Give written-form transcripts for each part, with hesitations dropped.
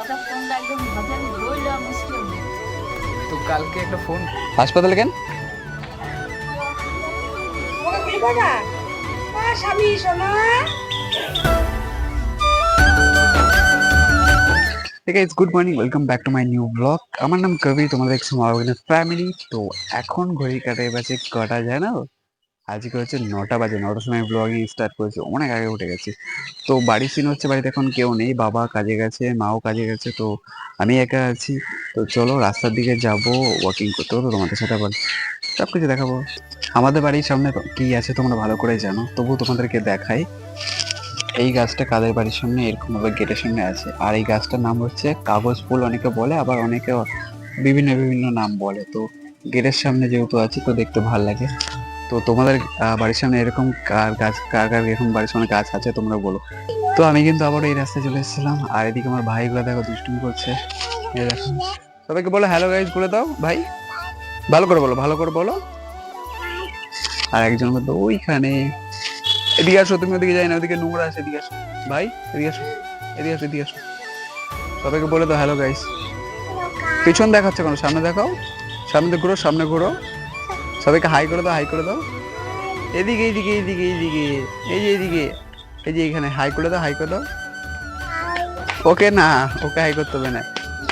কতক্ষণ একদম ভাবেন বইল মুশকিল তো কালকে একটা ফোন হাসপাতালে কেন ওকে গুলি করবা স্বামী সোনা Hey guys, good morning. Welcome back to my new vlog. আমার নাম কবি, তোমাদের দেখছো মাওয়াবিনের ফ্যামিলি। তো এখন ঘড়ি কাটায় বাজে কটা জানো? আজকে হচ্ছে 9টা বাজে। 9টার সময় ব্লগিং স্টার্ট করেছি, অনেক আগে উঠে গেছি। তো বাড়ির সিন হচ্ছে, বাড়িতে এখন কেউ নেই, বাবা কাজে গেছে, মাও কাজে গেছে, তো আমি একা আছি। তো চলো রাস্তার দিকে যাব, ওয়াকিং করতে হতো তোমাদের সাথে আবার সব কিছু দেখাবো। আমাদের বাড়ির সামনে কি আছে তোমরা ভালো করে জানো, তবু তোমাদেরকে দেখাই। এই গাছটা কাদের বাড়ির সামনে এরকম ভাবে গেটের সামনে আছে, আর এই গাছটার নাম হচ্ছে কাগজ ফুল অনেকে বলে, আবার অনেকে বিভিন্ন বিভিন্ন নাম বলে। তো গেটের সামনে যেহেতু আছে তো দেখতে ভালো লাগে। তো তোমাদের বাড়ির সামনে এরকম কার গাছ, কার কার এরকম বাড়ির সামনে গাছ আছে তোমরা বলো। তো আমি কিন্তু আবার এই রাস্তায় চলে এসেছিলাম, আর এদিকে আমার ভাইগুলো দেখো দুষ্টুমি করছে। এই দেখো, সবাইকে বলো হ্যালো গাইজ বলে দাও। ভাই ভালো করে বলো, ভালো করে বলো। আর একজন বলতো ওইখানে। এদিকে আসো, তুমি ওদিকে যাই না, ওদিকে নোংরা আছে, এদিকে আসো ভাই, এদিকে আসো, এদিকে আসো, এদিকে আসো। সবাইকে বলে দাও হ্যালো গাইস। পিছন দেখাচ্ছে কোনো, সামনে দেখাও, সামনে ঘুরো, সামনে ঘুরো। সবাইকে হাই করে দাও, হাই করে দাও। এদিকে এইদিকে এইদিকে এইদিকে, এই যে এইদিকে, এই যে এখানে হাই করে দাও, হাই করে দাও। ওকে না, ওকে হাই করতে হবে না,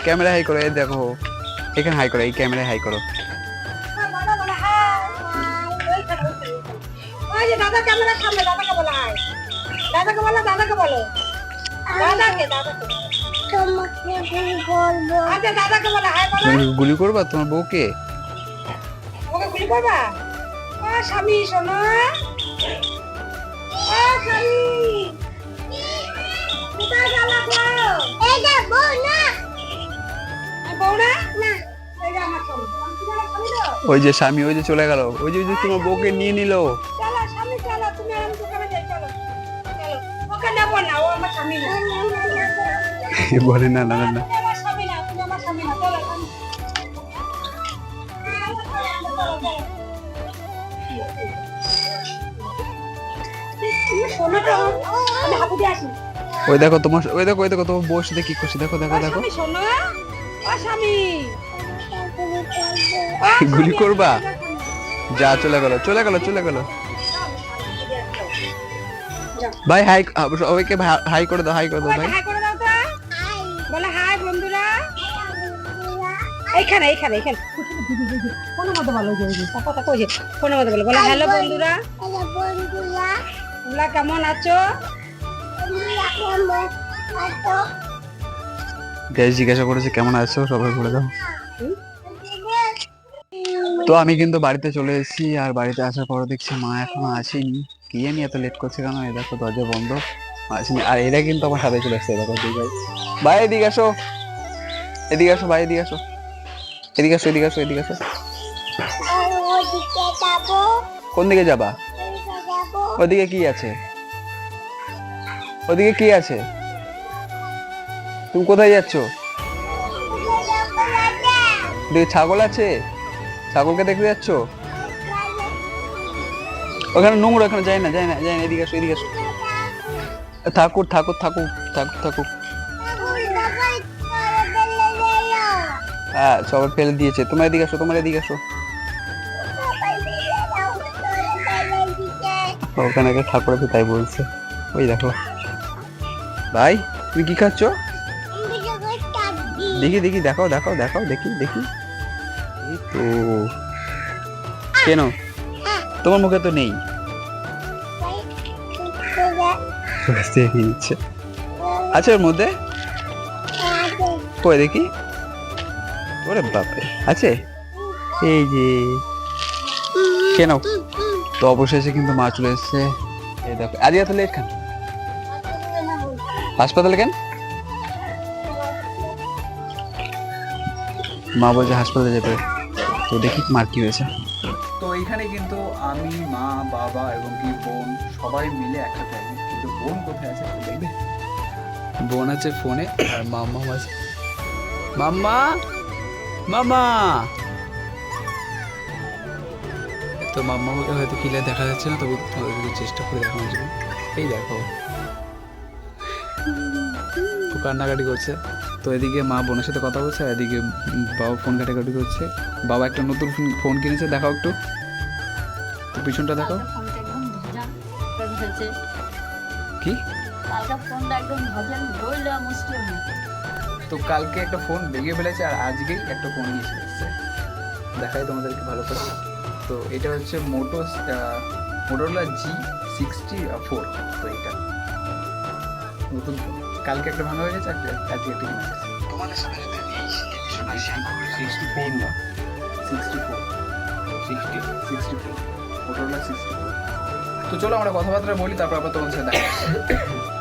ক্যামেরা হাই করো। এই দেখো এখানে হাই করো, এই ক্যামেরায় হাই করো। ওই যে দাদা ক্যামেরা সামনে, দাদাকে বলো হাই, দাদাকে বলো, দাদাকে বলো, দাদাকে তোমাকে গুলি করবো। আচ্ছা দাদাকে বলো হাই বলো। তুমি গুলি করবা তোমার বউকে? ওকে গুলি করবা স্বামী সোনা, স্বামী কোথায় গেল গো? এই যে বউ না, বউ না, না এই যে আমার স্বামী। আমি কি জানো স্বামী না? ওই যে স্বামী, ওই যে চলে গেল, ওই যে তোমার বউকে নিয়ে নিল। চলো স্বামী চলো, তুমি আর আমি দোকানে যাই, চলো চলো। ওকে নেবো না, ও আমার স্বামী না। বলে না না না না। তুমি আমার স্বামী না, তুমি আমার স্বামী না, চলো চলো। তুমি শোনো তো, আমি হাবু দিয়ে আসি। ওই দেখো তোমার, ওই দেখো, ওই দেখো তোমার বউর সাথে কি করছে, দেখো দেখো দেখো। স্বামী শোনো, ও স্বামী গুলি করবা? যা চলে গেল, চলে গেল, চলে গেল। ভাই হাই, সবাইকে হাই করে দাও, হাই করে দাও ভাই। হাই করে দাও তো, বলে হাই বন্ধুরা। এইখানে এইখানে এইখানে ফোনের মধ্যে বলো, যে কথা কই যে ফোনের মধ্যে বলো, বলে হ্যালো বন্ধুরা, তোমরা কেমন আছো? গ্যাস জিজ্ঞাসা করেছে কেমন আছো, সবাই বলে দাও। তো আমি কিন্তু বাড়িতে চলে এসেছি, আর বাড়িতে আসার পর দেখছি মা এখনো আসেনি। কি জানি এত লেট করছে কেন, এই দেখো দরজা বন্ধ, আসেনি। আর এরা কিন্তু আমার সাথে চলে এসছে, দেখো দুই ভাই। ভাই এদিকে আসো, এদিকে আসো ভাই, এদিকে আসো, এদিকে আসো, এদিকে আসো, এদিকে আসো। কোন দিকে যাবা? ওদিকে কি আছে, ওদিকে কি আছে? তুমি কোথায় যাচ্ছ? ওদিকে ছাগল আছে, ছাগলকে দেখতে যাচ্ছ? ওখানে নোংরা, ওখানে যাই না, যাই না, যাই না, এদিকে আসো, এদিকে আসো। ঠাকুর ঠাকুর ঠাকুর ঠাকুর ঠাকুর, হ্যাঁ সবাই ফেলে দিয়েছে। তোমার এদিকে আসো, তোমার এদিকে আসো। ওখানে একটা ঠাকুর আছে তাই বলছে, ওই দেখো। ভাই তুমি কি খাচ্ছ? দেখি দেখি, দেখাও দেখাও দেখাও, দেখি দেখি। এই তো, কেন তোমার মুখে তো নেই? আচ্ছা ওর মধ্যে কই দেখি, ওরে বাপরে আছে, এই যে। কেন? তো অবশেষে কিন্তু মা চলে এসছে। এই দেখো, আজ এত লেট কেন? হাসপাতালে কেন? মা বলছে হাসপাতালে যেতে। তো দেখি মার কি হয়েছে। তো এইখানে কিন্তু আমি, মা, বাবা এবং কি বোন সবাই মিলে একসাথে আছি। কিন্তু বোন কোথায় আছে দেখবে? বোন আছে ফোনে, আর মাম্মা আছে। মাম্মা, মামা। তো মাম্মাকে হয়তো ক্লিয়ার দেখা যাচ্ছে না, তবু তোমাদেরকে চেষ্টা করে দেখানোর জন্য। এই দেখো তো কান্নাকাটি করছে। তো এদিকে মা বোনের সাথে কথা বলছে, আর এদিকে বাবা ফোন ঘাটাঘাটি করছে। বাবা একটা নতুন ফোন কিনেছে, দেখাও একটু, তো পিছনটা দেখাও। ফোনটা একদম ভেজা হয়েছে, কি কালকে ফোনটা একদম ভেজা বললেও মুশকিল না। তো কালকে একটা ফোন ভেঙে ফেলেছে, আর আজকেই একটা ফোন নিয়ে চলে এসেছে। দেখাই তোমাদেরকে ভালো করে। তো এটা হচ্ছে মোটোরোলা G64। তো এটা নতুন ফোন, কালকে একটা ভাঙা হয়ে গেছে, আজকে একটা কিনে গেছে। তোমাদের সাথে যদি এই বিষয়টা শেয়ার করি, 64 না 64 মোটোরোলা 64। তো চলো আমরা কথাবার্তা বলি, তারপর আবার তোমাদের সাথে দেখা হচ্ছে।